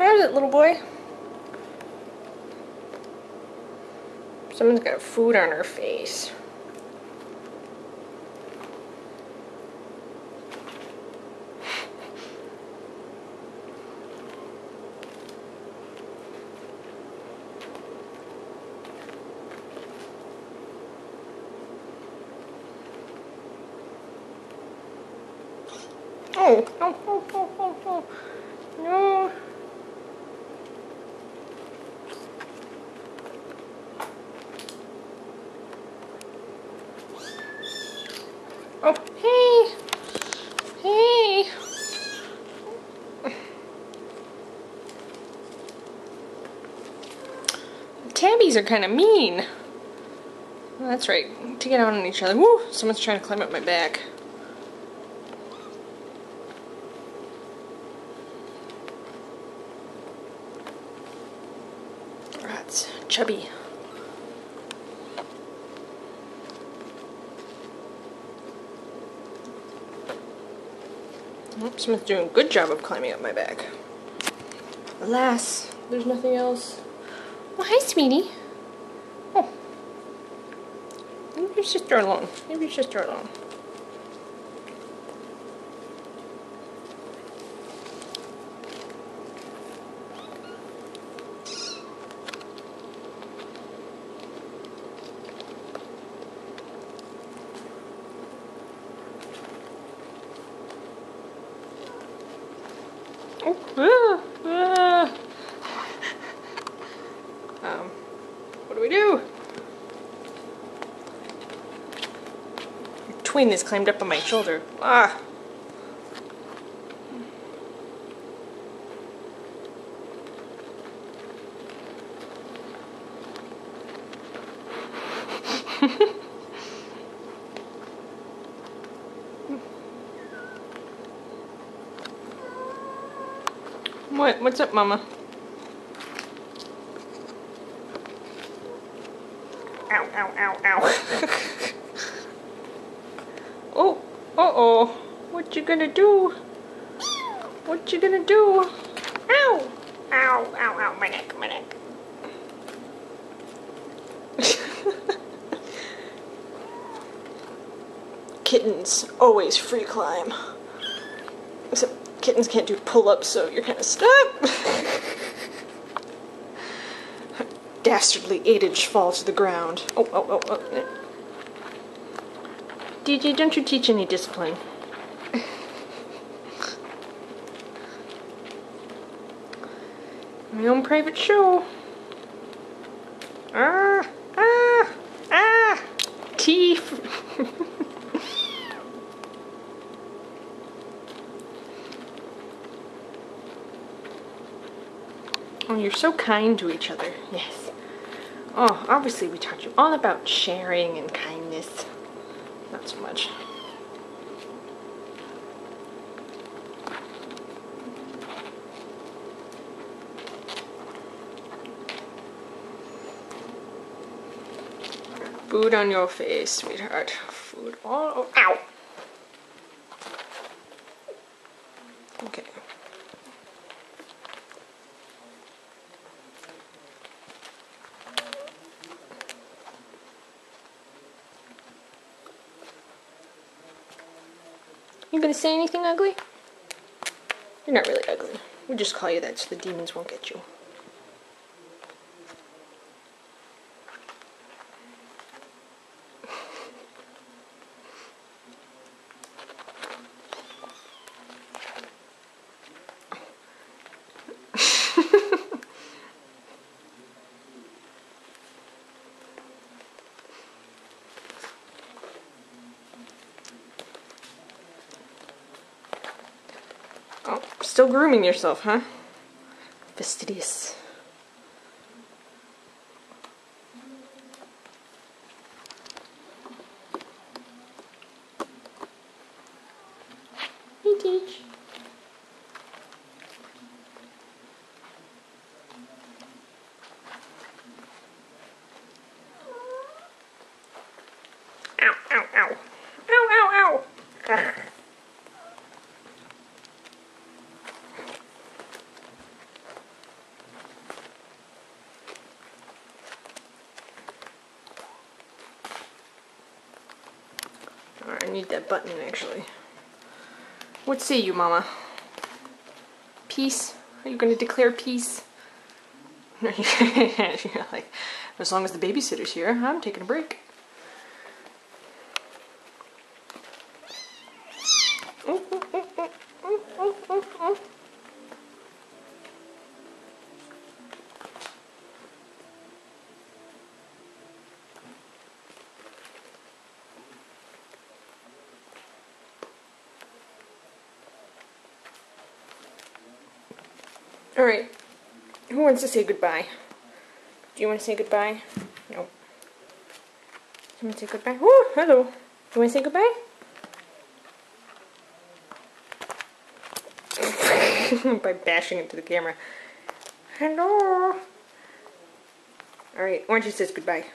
How's it, little boy? Someone's got food on her face. Oh, oh, oh, oh, oh, oh. No. Oh, hey. Hey. Tabbies are kind of mean. Oh, that's right. To get out on each other. Woo! Someone's trying to climb up my back. That's chubby. Oh, someone's doing a good job of climbing up my back. Alas, there's nothing else. Oh, hi, sweetie. Oh. Leave your sister alone. Leave your sister alone. Oh, what do we do? Your twin has climbed up on my shoulder. Ah. What's up, Mama? Ow, ow, ow, ow. Oh, uh-oh. What you gonna do? What you gonna do? Ow! Ow, ow, ow, my neck, my neck. Kittens always free climb. Except kittens can't do pull-ups, so you're kind of stuck. Dastardly 8-inch fall to the ground. Oh, oh, oh, oh. DJ, don't you teach any discipline. My own private show. Ah, ah, ah. Teeth. Oh, you're so kind to each other. Yes. Oh, obviously we taught you all about sharing and kindness. Not so much. Food on your face, sweetheart. Food all over. Ow! Okay. You gonna say anything ugly? You're not really ugly. We just call you that so the demons won't get you. Oh, still grooming yourself, huh? Fastidious. Hey, Teach. Ow, ow, ow. Ow, ow, ow. need that button, actually. What say you, Mama? Peace? Are you going to declare peace? You're like, as long as the babysitter's here, I'm taking a break. Alright, who wants to say goodbye? Do you want to say goodbye? No. You want to say goodbye? Oh, hello. You want to say goodbye? By bashing into the camera. Hello. Alright, Orange says goodbye.